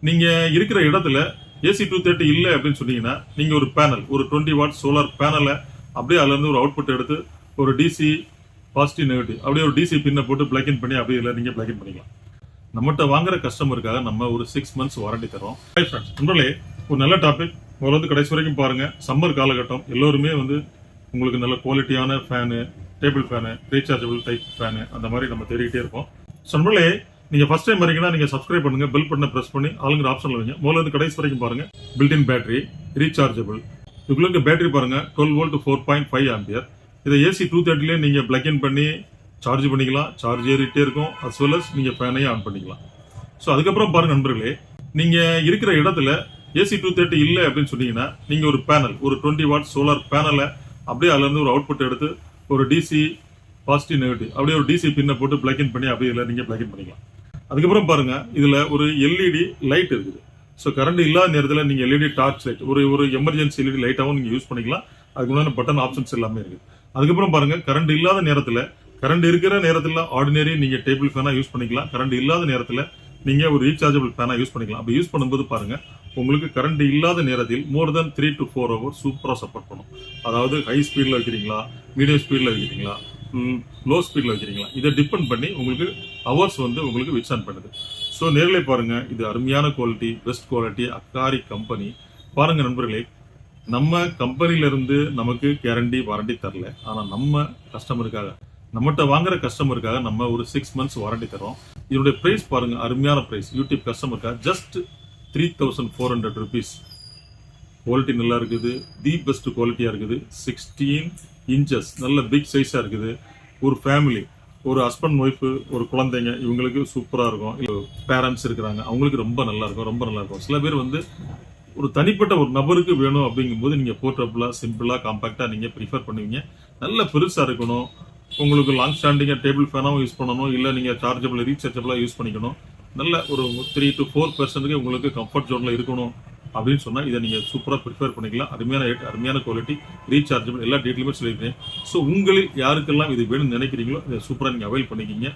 நீங்க இருக்கிற இடத்துல ஏசி 230 இல்லை அப்படின்னு சொன்னீங்கன்னா நீங்க ஒரு பேனல், ஒரு 20 வாட் சோலார் பேனலை அப்படியே அதுல இருந்து ஒரு அவுட்புட் எடுத்து ஒரு டிசி பாசிட்டிவ் நெகட்டிவ் அப்படியே ஒரு டிசி பின்னை போட்டு பிளக் இன் பண்ணி அப்படியே நீங்க பிளக் இன் பண்ணிக்கலாம். நம்மகிட்ட வாங்குற கஸ்டமருக்காக நம்ம ஒரு 6 months வாரண்டி தரோம். நண்பர்களே, ஒரு நல்ல டாபிக் முதல்ல கடைசி வரைக்கும் பாருங்க. சம்மர் காலகட்டம், எல்லோருமே உங்களுக்கு நல்ல குவாலிட்டியான fan, table fan, rechargeable type fan அந்த மாதிரி நம்ம தேடிக்கிட்டே இருப்போம். நண்பர்களே, நீங்க ஃபர்ஸ்ட் டைம் வரீங்கன்னா நீங்க சப்ஸ்கிரைப் பண்ணுங்க, பெல் பட்டனை பிரஸ் பண்ணி ஆளுங்கிற ஆப்ஷன்ல வைங்க. முதல்ல இருந்து கடைசி வரைக்கும் பாருங்க. பில்டின் பேட்டரி, ரீசார்ஜபிள், இதுக்குள்ள பேட்டரி பாருங்க 12 வோல்ட் 4.5 ஆம்பியர். இதை ஏசி 230 நீங்க பிளக் இன் பண்ணி சார்ஜ் பண்ணிக்கலாம். சார்ஜ் ஏறிட்டே இருக்கும். அஸ் வெல் அஸ் நீங்க ஃபேனையும் ஆன் பண்ணிக்கலாம். ஸோ அதுக்கப்புறம் பாருங்க நண்பர்களே, நீங்க இருக்கிற இடத்துல ஏசி 230 இல்லை அப்படின்னு சொன்னீங்கன்னா நீங்க ஒரு பேனல், ஒரு 20 வாட் சோலார் பேனலை அப்படியே அதுல இருந்து ஒரு அவுட்புட் எடுத்து ஒரு டிசி பாசிட்டிவ் நெகட்டிவ் அப்படியே ஒரு டிசி பின்னை போட்டு பிளக் இன் பண்ணி அப்படியே நீங்க பிளக் இன் பண்ணிக்கலாம். அதுக்கப்புறம் பாருங்க, இதுல ஒரு எல்இடி லைட் இருக்குது. ஸோ கரண்ட் இல்லாத நேரத்தில் நீங்க எல்இடி டார்ச் லைட், ஒரு எமர்ஜென்சி எல்இடி லைட்டாகவும் நீங்க யூஸ் பண்ணிக்கலாம். அதுக்கு முன்னாடி பட்டன் ஆப்ஷன்ஸ் எல்லாமே இருக்கு. அதுக்கப்புறம் பாருங்க, கரண்ட் இல்லாத நேரத்தில், கரண்ட் இருக்கிற நேரத்தில் ஆர்டினரி நீங்க டேபிள் ஃபேனா யூஸ் பண்ணிக்கலாம். கரண்ட் இல்லாத நேரத்தில் நீங்க ஒரு ரீசார்ஜபிள் ஃபேனா யூஸ் பண்ணிக்கலாம். அப்படி யூஸ் பண்ணும்போது பாருங்க, உங்களுக்கு கரண்ட் இல்லாத நேரத்தில் மோர் தென் 3 to 4 hours சூப்பரா சப்போர்ட் பண்ணும். அதாவது ஹை ஸ்பீட்ல வைக்கிறீங்களா, மீடியம் ஸ்பீட்ல வைக்கிறீங்களா, லோ ஸ்பீட்ல வைக்கிறீங்களா, இதை டிபெண்ட் பண்ணி உங்களுக்கு ஹவர்ஸ் உங்களுக்கு விச் ஆன் பண்ணுது. ஸோ நேரிலே பாருங்க, இது அருமையான குவாலிட்டி, பெஸ்ட் குவாலிட்டி, அக்காரி கம்பெனி. பாருங்க நண்பர்களே, நம்ம கம்பெனில இருந்து நமக்கு கேரண்டி வாரண்டி தரல. ஆனா நம்ம கஸ்டமருக்காக, நம்மகிட்ட வாங்குற கஸ்டமருக்காக நம்ம ஒரு 6 months வாரண்டி தரோம். இதனுடைய பிரைஸ் பாருங்க, அருமையான பிரைஸ். யூடியூப் கஸ்டமருக்காக ஜஸ்ட் 3400 rupees. குவாலிட்டி நல்லா இருக்குது, தி பெஸ்ட் குவாலிட்டியா இருக்குது. 16 inches நல்ல பிக் சைஸா இருக்குது. ஒரு ஃபேமிலி, ஒரு ஹஸ்பண்ட் ஒய்ஃப், ஒரு குழந்தைங்க, இவங்களுக்கு சூப்பரா இருக்கும். பேரண்ட்ஸ் இருக்கிறாங்க, அவங்களுக்கு ரொம்ப நல்லா இருக்கும், ரொம்ப நல்லா இருக்கும். சில பேர் ஒரு தனிப்பட்ட ஒரு நபருக்கு வேணும் அப்படிங்கும்போது நீங்க போர்ட்டபிளா, சிம்பிளா, காம்பாக்டா நீங்க ப்ரிஃபர் பண்ணுவீங்க. நல்ல பெருசா இருக்கணும். உங்களுக்கு லாங் ஸ்டாண்டிங்கா டேபிள் ஃபேனாவும் யூஸ் பண்ணணும், இல்ல நீங்க சார்ஜபிள் ரீசார்ஜபிளா யூஸ் பண்ணிக்கணும். நல்ல ஒரு 3 to 4% உங்களுக்கு கம்ஃபர்ட் ஜோன்ல இருக்கணும் அப்படின்னு சொன்னா இதை நீங்க சூப்பரா ப்ரிஃபர் பண்ணிக்கலாம். அருமையான ரேட், அருமையான குவாலிட்டி, ரீசார்ஜபிள், எல்லா டீட்டெயிலுமே சொல்லியிருக்கேன். ஸோ உங்களில் யாருக்கெல்லாம் இது வேணும்னு நினைக்கிறீங்களோ இதை சூப்பரா நீங்க அவைல் பண்ணிக்கிங்க.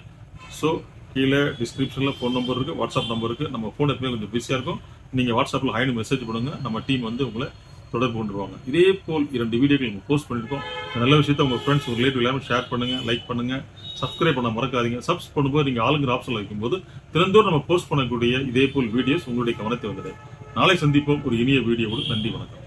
ஸோ கீழே டிஸ்கிரிப்ஷன்ல ஃபோன் நம்பர் இருக்கு, வாட்ஸ்அப் நம்பர் இருக்கு. நம்ம ஃபோன் எப்பவுமே கொஞ்சம் பிஸியா இருக்கும். நீங்க வாட்ஸ்அப்ல ஹைன்னு மெசேஜ் பண்ணுங்க, நம்ம டீம் உங்களை தொடர்பு கொண்டுருவாங்க. இதே போல் 2 வீடியோக்கள் நம்ம போஸ்ட் பண்ணிருக்கோம். நல்ல விஷயத்தை உங்க ஃப்ரெண்ட்ஸ், உங்க ரிலேட்டிவ் எல்லாமே ஷேர் பண்ணுங்க, லைக் பண்ணுங்க, சப்ஸ்கிரைப் பண்ண மறக்காதீங்க. சப்ஸ் பண்ணும்போது நீங்க ஆளுங்கிற ஆப்ஷன்ல வைக்கும்போது தினந்தோறும் நம்ம போஸ்ட் பண்ணக்கூடிய இதே போல் வீடியோஸ் உங்களுடைய கவனத்தை வந்துடுது. நாளை சந்திப்போம் ஒரு இனிய வீடியோவோடு. நன்றி, வணக்கம்.